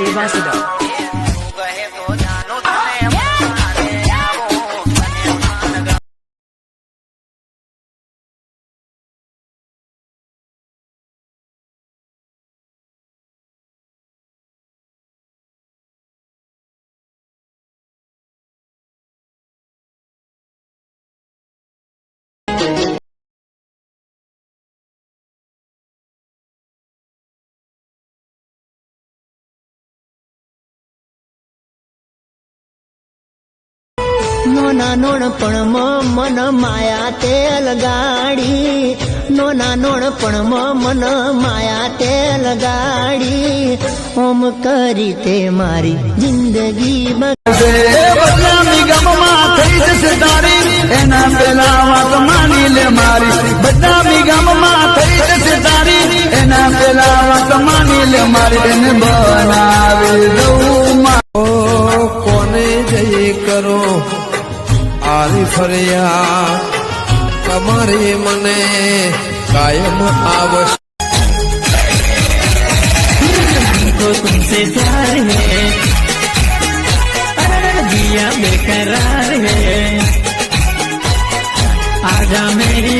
ambassador. નોના નોણપણમાં મન માયા તેલ ગાડી, નોના નોણપણમાં મન માયા તેલ ગાડી, ઓમ કરી તે મારી જિંદગી બદનામી ગામમાં થઈ જશે તારી, એના પેલા વાત માની લે મારી. બદનામી ગામમાં થઈ જશે તારી, એના પેલા વાત માની લે મારી. એને બનાવી દઉં કોને જઈ કરો આરી ફરિયા, તમારી મને કાયમ આવશે. तो तुमसे प्यार है, दिया बेकरार है, आजा मेरी